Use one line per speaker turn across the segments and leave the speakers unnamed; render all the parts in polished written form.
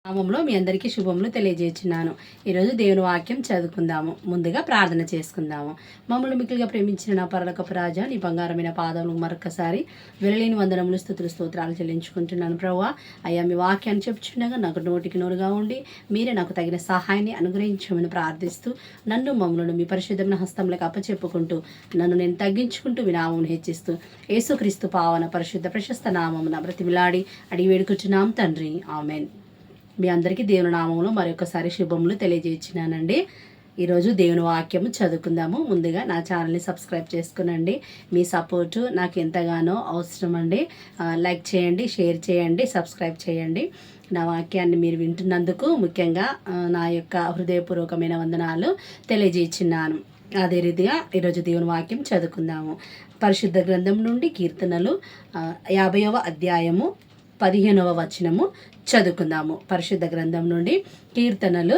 నామములో మీ అందరికీ శుభములు తెలియజేస్తున్నాను. ఈరోజు దేవుని వాక్యం చదువుకుందాము. ముందుగా ప్రార్థన చేసుకుందాము. మమ్మల్ని మిక్కిలిగా ప్రేమించిన నా పరలోకపు రాజా, నీ బంగారమైన పాదములకు మరొకసారి వెలలేని వందనములు, స్తుతులు, స్తోత్రాలు చెల్లించుకుంటున్నాను. ప్రభువా, అయ్యా మీ వాక్యాన్ని చెప్పుచుండగా నాకు నోటికి నోరుగా ఉండి మీరే నాకు తగిన సహాయాన్ని అనుగ్రహించమని ప్రార్థిస్తూ నన్ను మమ్మల్ని మీ పరిశుద్ధమైన హస్తంలోకి అప్పచెప్పుకుంటూ నన్ను నేను తగ్గించుకుంటూ మీ నామమును హెచ్చిస్తూ యేసుక్రీస్తు పావన పరిశుద్ధ ప్రశస్త నామమున బ్రతిమిలాడి అడిగి వేడుకుంటున్నాం తండ్రి, ఆమెన్. మీ అందరికీ దేవుని నామంలో మరొకసారి శుభములు తెలియజేస్తున్నానండి. ఈరోజు దేవుని వాక్యము చదువుకుందాము. ముందుగా నా ఛానల్ని సబ్స్క్రైబ్ చేసుకునండి. మీ సపోర్టు నాకు ఎంతగానో అవసరం అండి. లైక్ చేయండి, షేర్ చేయండి, సబ్స్క్రైబ్ చేయండి. నా వాక్యాన్ని మీరు వింటున్నందుకు ముఖ్యంగా నా యొక్క హృదయపూర్వకమైన వందనాలు తెలియజేస్తున్నాను. అదే రీతిగా ఈరోజు దేవుని వాక్యం చదువుకుందాము. పరిశుద్ధ గ్రంథం నుండి కీర్తనలు 50వ అధ్యాయము 15వ వచనము చదువుకుందాము. పరిశుద్ధ గ్రంథం నుండి కీర్తనలు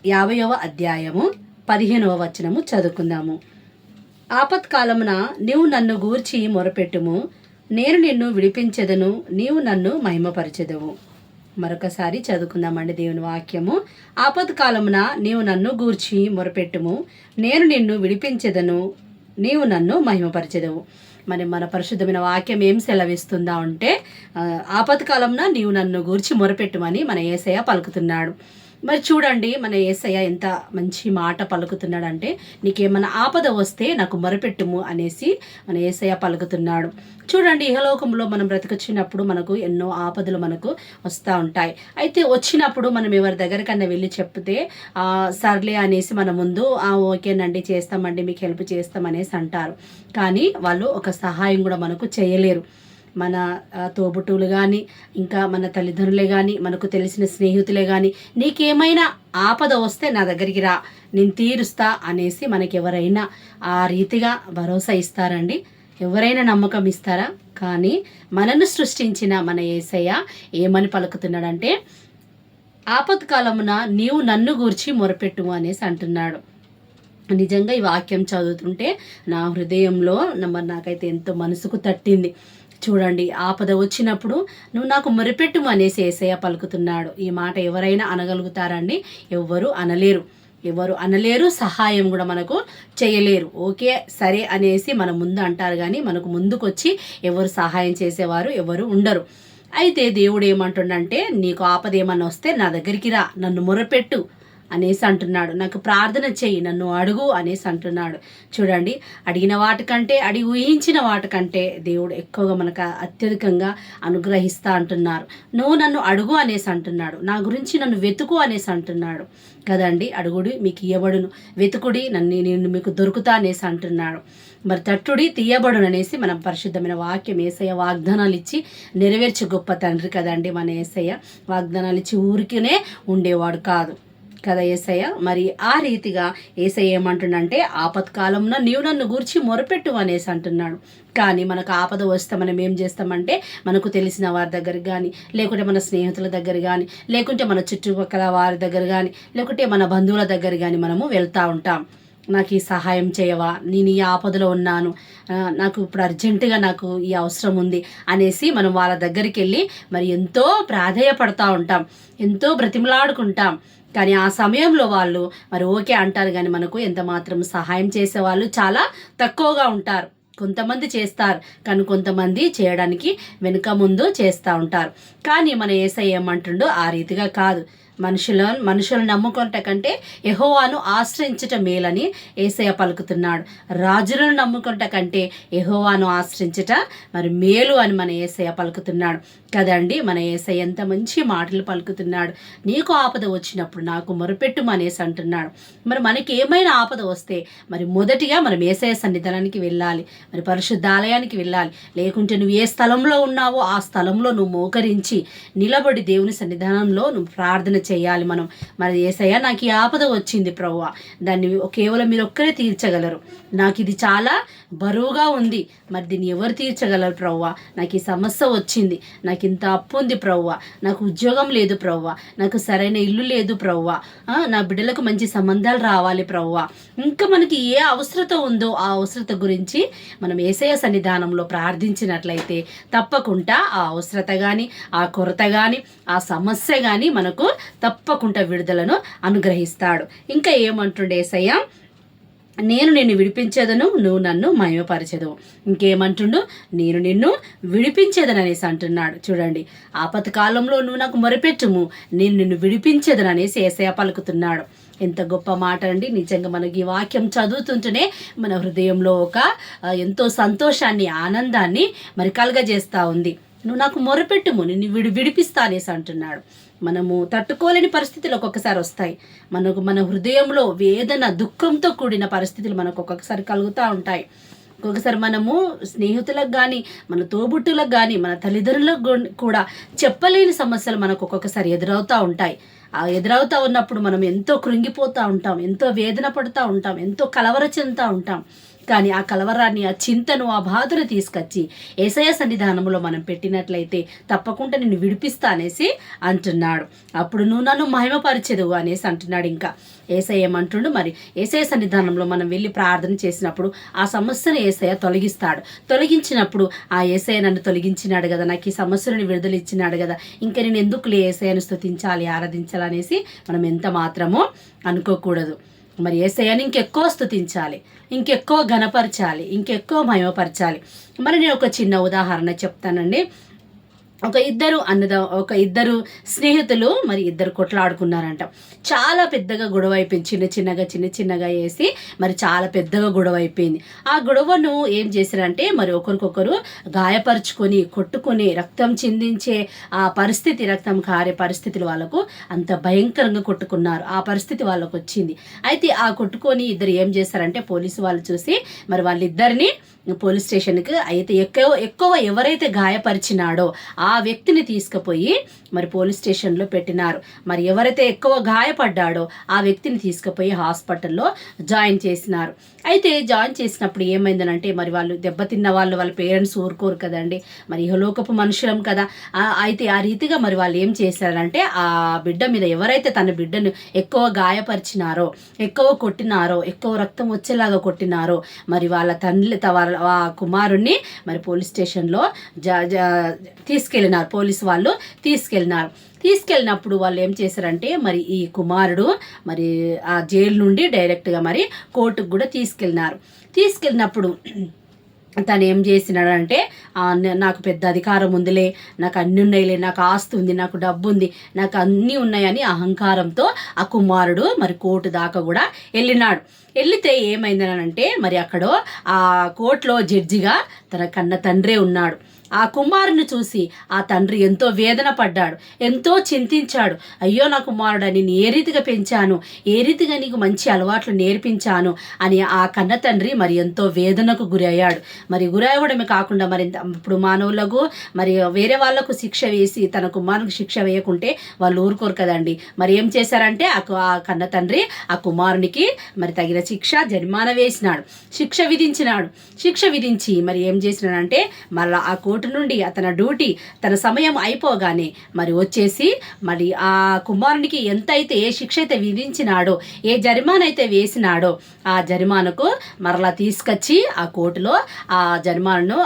50వ అధ్యాయము 15వ వచనము చదువుకుందాము. ఆపత్కాలమున నీవు నన్ను గూర్చి మొరపెట్టుము, నేను నిన్ను విడిపించెదను, నీవు నన్ను మహిమపరచెదవు. మరొకసారి చదువుకుందామండి దేవుని వాక్యము. ఆపత్కాలమున నీవు నన్ను గూర్చి మొరపెట్టుము, నేను నిన్ను విడిపించెదను, నీవు నన్ను మహిమపరచెదవు. మరి మన పరిశుద్ధమైన వాక్యం ఏం సెలవిస్తుందా అంటే, ఆపత్కాలంన నీవు నన్ను గూర్చి మొరపెట్టుమని మన యేసయ్య పలుకుతున్నాడు. మరి చూడండి, మన యేసయ్య ఎంత మంచి మాట పలుకుతున్నాడంటే, నీకేమన్నా ఆపద వస్తే నాకు మొరపెట్టుము అనేసి మన యేసయ్య పలుకుతున్నాడు. చూడండి, ఇహలోకంలో మనం బ్రతికొచ్చినప్పుడు మనకు ఎన్నో ఆపదలు మనకు వస్తూ ఉంటాయి. అయితే వచ్చినప్పుడు మనం ఎవరి దగ్గరికన్నా వెళ్ళి చెప్తే సర్లే అనేసి మన ముందు ఓకేనండి, చేస్తామండి, మీకు హెల్ప్ చేస్తామనేసి అంటారు. కానీ వాళ్ళు ఒక సహాయం కూడా మనకు చేయలేరు. మన తోబుట్టువులు కానీ, ఇంకా మన తల్లిదండ్రులే కానీ, మనకు తెలిసిన స్నేహితులే కానీ, నీకేమైనా ఆపద వస్తే నా దగ్గరికి రా, నేను తీరుస్తా అనేసి మనకి ఎవరైనా ఆ రీతిగా భరోసా ఇస్తారండి? ఎవరైనా నమ్మకం ఇస్తారా? కానీ మనను సృష్టించిన మన యేసయ్య ఏమని పలుకుతున్నాడంటే, ఆపత్కాలమున నీవు నన్ను గూర్చి మొరపెట్టుము అనేసి అంటున్నాడు. నిజంగా ఈ వాక్యం చదువుతుంటే నా హృదయంలో నాకైతే ఎంతో మనసుకు తట్టింది. చూడండి, ఆపద వచ్చినప్పుడు నువ్వు నాకు మొరపెట్టుము అనేసి యేసయ్య పలుకుతున్నాడు. ఈ మాట ఎవరైనా అనగలుగుతారండి? ఎవ్వరు అనలేరు. సహాయం కూడా మనకు చేయలేరు. ఓకే సరే అనేసి మన ముందు అంటారు, కానీ మనకు ముందుకొచ్చి ఎవరు సహాయం చేసేవారు ఎవరు ఉండరు. అయితే దేవుడు ఏమంటుండంటే, నీకు ఆపద ఏమన్నా వస్తే నా దగ్గరికి రా, నన్ను మొరపెట్టు అనేసి అంటున్నాడు. నాకు ప్రార్థన చెయ్యి, నన్ను అడుగు అనేసి అంటున్నాడు. చూడండి, అడిగిన వాటికంటే, ఊహించిన వాటికంటే దేవుడు ఎక్కువగా మనకు అత్యధికంగా అనుగ్రహిస్తా అంటున్నారు. నువ్వు నన్ను అడుగు అనేసి అంటున్నాడు. నా గురించి నన్ను వెతుకు అనేసి అంటున్నాడు కదండి. అడుగుడి మీకు ఇయ్యబడును, వెతుకుడి నేను మీకు దొరుకుతా అనేసి అంటున్నాడు. మరి తట్టుడి తీయబడును అనేసి మనం పరిశుద్ధమైన వాక్యం యేసయ్య వాగ్దానాలు ఇచ్చి నెరవేర్చే గొప్ప తండ్రి కదండి. మన యేసయ్య వాగ్దానాలు ఇచ్చి ఊరికినే ఉండేవాడు కాదు కదా యేసయ్య. మరి ఆ రీతిగా యేసయ్య ఏమంటుండంటే, ఆపత్కాలంలో నీవు నన్ను గూర్చి మొరపెట్టు అనేసి అంటున్నాడు. కానీ మనకు ఆపద వస్తే మనం ఏం చేస్తామంటే, మనకు తెలిసిన వారి దగ్గర కానీ, లేకుంటే మన స్నేహితుల దగ్గర కానీ, లేకుంటే మన చుట్టుపక్కల వారి దగ్గర కానీ, లేకుంటే మన బంధువుల దగ్గర కానీ మనము వెళ్తూ ఉంటాం. నాకు ఈ సహాయం చేయవా, నేను ఈ ఆపదలో ఉన్నాను, నాకు ఇప్పుడు అర్జెంటుగా నాకు ఈ అవసరం ఉంది అనేసి మనం వాళ్ళ దగ్గరికి వెళ్ళి మరి ఎంతో ప్రాధేయపడతా ఉంటాం, ఎంతో బ్రతిమలాడుకుంటాం. కానీ ఆ సమయంలో వాళ్ళు మరి ఓకే అంటారు, కానీ మనకు ఎంత మాత్రం సహాయం చేసేవాళ్ళు చాలా తక్కువగా ఉంటారు. కొంతమంది చేస్తారు, కానీ కొంతమంది చేయడానికి వెనుక ముందు చేస్తూ ఉంటారు. కానీ మన యేసయ్య ఏమంటుండో ఆ రీతిగా కాదు. మనుషులను నమ్ముకుంట కంటే యెహోవాను ఆశ్రయించటం మేలని యేసయ్య పలుకుతున్నాడు. రాజులను నమ్ముకుంట కంటే యెహోవాను ఆశ్రయించట మరి మేలు అని మన యేసయ్య పలుకుతున్నాడు కదండి. మన యేసయ్య ఎంత మంచి మాటలు పలుకుతున్నాడు. నీకు ఆపద వచ్చినప్పుడు నాకు మొరపెట్టుము అనేసి అంటున్నాడు. మరి మనకి ఏమైనా ఆపద వస్తే మరి మొదటిగా మనం యేసయ్య సన్నిధానానికి వెళ్ళాలి, మరి పరిశుద్ధాలయానికి వెళ్ళాలి. లేకుంటే నువ్వు ఏ స్థలంలో ఉన్నావో ఆ స్థలంలో నువ్వు మోకరించి నిలబడి దేవుని సన్నిధానంలో నువ్వు ప్రార్థన చేయాలి మనం. మరి యేసయ్య నాకు ఈ ఆపద వచ్చింది ప్రభువా, దాన్ని కేవలం మీరు ఒక్కరే తీర్చగలరు. నాకు ఇది చాలా బరువుగా ఉంది, మరి దీన్ని ఎవరు తీర్చగలరు ప్రభువా? నాకు ఈ సమస్య వచ్చింది, నాకు ఇంత అప్పు ఉంది ప్రభువా, నాకు ఉద్యోగం లేదు ప్రభువా, నాకు సరైన ఇల్లు లేదు ప్రభువా, నా బిడ్డలకు మంచి సంబంధాలు రావాలి ప్రభువా. ఇంకా మనకి ఏ అవసరత ఉందో ఆ అవసరత గురించి మనం యేసయ్య సన్నిధానంలో ప్రార్థించినట్లయితే తప్పకుండా ఆ అవసరత కానీ, ఆ కొరత కానీ, ఆ సమస్య కానీ మనకు తప్పకుండా విడుదలను అనుగ్రహిస్తాడు. ఇంకా ఏమంటుండే యేసయ్య, నేను నిన్ను విడిపించేదను, నువ్వు నన్ను మహిమపరచెదవు. ఇంకేమంటుండు, నేను నిన్ను విడిపించేదను అనేసి అంటున్నాడు. చూడండి, ఆపత్కాలంలో నువ్వు నాకు మొరపెట్టుము, నేను నిన్ను విడిపించేదను అనేసి యేసయ్య పలుకుతున్నాడు. ఎంత గొప్ప మాట అండి. నిజంగా మనకి ఈ వాక్యం చదువుతుంటేనే మన హృదయంలో ఒక ఎంతో సంతోషాన్ని, ఆనందాన్ని మరి కలగజేస్తూ ఉంది. నువ్వు నాకు మొరపెట్టుము, నిన్ను విడిపిస్తా అనేసి అంటున్నాడు. మనము తట్టుకోలేని పరిస్థితులు ఒక్కొక్కసారి వస్తాయి. మన హృదయంలో వేదన, దుఃఖంతో కూడిన పరిస్థితులు మనకు ఒక్కొక్కసారి కలుగుతూ ఉంటాయి. ఒక్కొక్కసారి మనము స్నేహితులకు కానీ, మన తోబుట్టులకు కానీ, మన తల్లిదండ్రులకు కూడా చెప్పలేని సమస్యలు మనకు ఒక్కొక్కసారి ఎదురవుతూ ఉంటాయి. ఆ ఎదురవుతూ ఉన్నప్పుడు మనం ఎంతో కృంగిపోతూ ఉంటాం, ఎంతో వేదన పడుతూ ఉంటాం, ఎంతో కలవర చెందుతూ ఉంటాం. కానీ ఆ కలవరాన్ని, ఆ చింతను, ఆ బాధను తీసుకొచ్చి యేసయ్య సన్నిధానంలో మనం పెట్టినట్లయితే తప్పకుండా నిన్ను విడిపిస్తా అనేసి అంటున్నాడు. అప్పుడు నువ్వు నన్ను మహిమపరిచెదవు అనేసి అంటున్నాడు. ఇంకా యేసయ్య ఏమంటుండు, మరి యేసయ్య సన్నిధానంలో మనం వెళ్ళి ప్రార్థన చేసినప్పుడు ఆ సమస్యను యేసయ్య తొలగిస్తాడు. తొలగించినప్పుడు ఆ యేసయ్య నన్ను తొలగించినాడు కదా, నాకు ఈ సమస్యలను విడుదల ఇచ్చినాడు కదా, ఇంకా నేను ఎందుకులే యేసయ్యను స్తుతించాలి, ఆరాధించాలి అనేసి మనం ఎంత మాత్రమో అనుకోకూడదు. మరి యేసయ్యని ఇంకెక్కువ స్తుతించాలి, ఇంకెక్కువ ఘనపరచాలి, ఇంకెక్కువ మహిమపరచాలి. మరి నేను ఒక చిన్న ఉదాహరణ చెప్తానండి. ఒక ఇద్దరు స్నేహితులు మరి ఇద్దరు కొట్లాడుకున్నారంట. చాలా పెద్దగా గొడవ అయిపోయింది, చిన్న చిన్నగా వేసి మరి చాలా పెద్దగా గొడవ అయిపోయింది. ఆ గొడవను ఏం చేశారంటే మరి ఒకరికొకరు గాయపరుచుకొని, కొట్టుకొని, రక్తం చిందించే ఆ పరిస్థితి, రక్తం కారే పరిస్థితులు వాళ్ళకు అంత భయంకరంగా కొట్టుకున్నారు. ఆ పరిస్థితి వాళ్ళకు వచ్చింది. అయితే ఆ కొట్టుకొని ఇద్దరు ఏం చేశారంటే పోలీసు వాళ్ళు చూసి మరి వాళ్ళిద్దరిని పోలీస్ స్టేషన్కి, అయితే ఎక్కువ ఎవరైతే గాయపరిచినాడో ఆ వ్యక్తిని తీసుకుపోయి మరి పోలీస్ స్టేషన్లో పెట్టినారు. మరి ఎవరైతే ఎక్కువ గాయపడ్డాడో ఆ వ్యక్తిని తీసుకుపోయి హాస్పిటల్లో జాయిన్ చేసినారు. అయితే జాయిన్ చేసినప్పుడు ఏమైందనంటే మరి వాళ్ళు దెబ్బతిన్న వాళ్ళ పేరెంట్స్ ఊరుకోరు కదండి, మరి ఇహలోకపు మనుషులం కదా. అయితే ఆ రీతిగా మరి వాళ్ళు ఏం చేశారంటే ఆ బిడ్డ మీద, ఎవరైతే తన బిడ్డను ఎక్కువ గాయపరిచినారో, ఎక్కువ కొట్టినారో, ఎక్కువ రక్తం వచ్చేలాగా కొట్టినారో మరి వాళ్ళ ఆ కుమారుణ్ణి మరి పోలీస్ స్టేషన్లో తీసుకెళ్ళినారు. పోలీసు వాళ్ళు తీసుకెళ్ళినప్పుడు వాళ్ళు ఏం చేశారంటే మరి ఈ కుమారుడు మరి ఆ జైలు నుండి డైరెక్ట్గా మరి కోర్టుకు కూడా తీసుకెళ్ళినప్పుడు తను ఏం చేసినాడంటే, నాకు పెద్ద అధికారం ఉందిలే, నాకు అన్నీ ఉన్నాయిలే, నాకు ఆస్తి ఉంది, నాకు డబ్బు ఉంది, నాకు అన్నీ ఉన్నాయని అహంకారంతో ఆ కుమారుడు మరి కోర్టు దాకా కూడా వెళ్తే ఏమైందనంటే మరి అక్కడ ఆ కోర్టులో జడ్జిగా తన కన్న తండ్రే ఉన్నాడు. ఆ కుమారుని చూసి ఆ తండ్రి ఎంతో వేదన పడ్డాడు, ఎంతో చింతించాడు. అయ్యో నా కుమారుడు, నేను ఏ రీతిగా పెంచాను, ఏ రీతిగా నీకు మంచి అలవాట్లు నేర్పించాను అని ఆ కన్న తండ్రి మరి ఎంతో వేదనకు గురయ్యాడు. మరి గురయ్యడమే కాకుండా మరి ఇప్పుడు మానవులకు మరి వేరే వాళ్లకు శిక్ష వేసి తన కుమారునికి శిక్ష వేయకుంటే వాళ్ళు ఊరుకోరు కదండి. మరి ఏం చేశారంటే ఆ కన్న తండ్రి ఆ కుమారునికి మరి తగిన శిక్ష, జరిమానా వేసినాడు, శిక్ష విధించి మరి ఏం చేసినాడంటే మళ్ళీ ఆ కోర్టు నుండి అతని డ్యూటీ, తన సమయం అయిపోగానే మరి వచ్చేసి మరి ఆ కుమారునికి ఎంతైతే ఏ శిక్ష అయితే విధించినాడో, ఏ జరిమానా అయితే వేసినాడో ఆ జరిమానాకు మరలా తీసుకొచ్చి ఆ కోర్టులో ఆ జరిమానాను,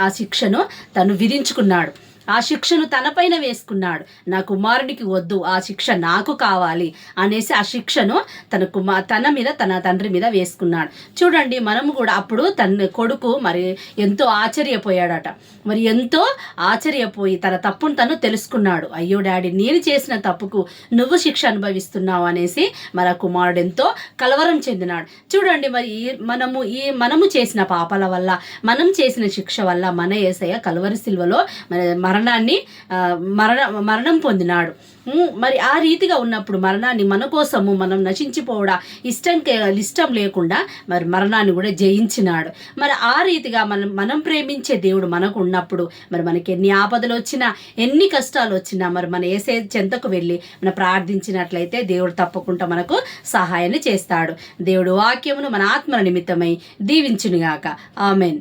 ఆ శిక్షను తను విధించుకున్నాడు. ఆ శిక్షను తనపైన వేసుకున్నాడు. నా కుమారునికి వద్దు, ఆ శిక్ష నాకు కావాలి అనేసి ఆ శిక్షను తన మీద, తన తండ్రి మీద వేసుకున్నాడు. చూడండి, మనము కూడా అప్పుడు తన కొడుకు మరి ఎంతో ఆశ్చర్యపోయాడట. మరి ఎంతో ఆశ్చర్యపోయి తన తప్పును తను తెలుసుకున్నాడు. అయ్యో డాడీ, నేను చేసిన తప్పుకు నువ్వు శిక్ష అనుభవిస్తున్నావు అనేసి మరి ఆ కుమారుడు ఎంతో కలవరం చెందినాడు. చూడండి, మరి మనము చేసిన పాపాల వల్ల, మనం చేసిన శిక్ష వల్ల మన యేసయ్య కల్వరి సిలువలో మరి మరణాన్ని మరణం పొందినాడు. మరి ఆ రీతిగా ఉన్నప్పుడు మరణాన్ని మన కోసము మనం నశించిపోవడా ఇష్టం లేకుండా మరి మరణాన్ని కూడా జయించినాడు. మరి ఆ రీతిగా మనం ప్రేమించే దేవుడు మనకు ఉన్నప్పుడు మరి మనకి ఎన్ని ఆపదలు వచ్చినా ఎన్ని కష్టాలు వచ్చినా మరి మన యేసే చెంతకు వెళ్ళి మనం ప్రార్థించినట్లయితే దేవుడు తప్పకుండా మనకు సహాయాన్ని చేస్తాడు. దేవుడు వాక్యమును మన ఆత్మల నిమిత్తమై దీవించునుగాక. ఆమెన్.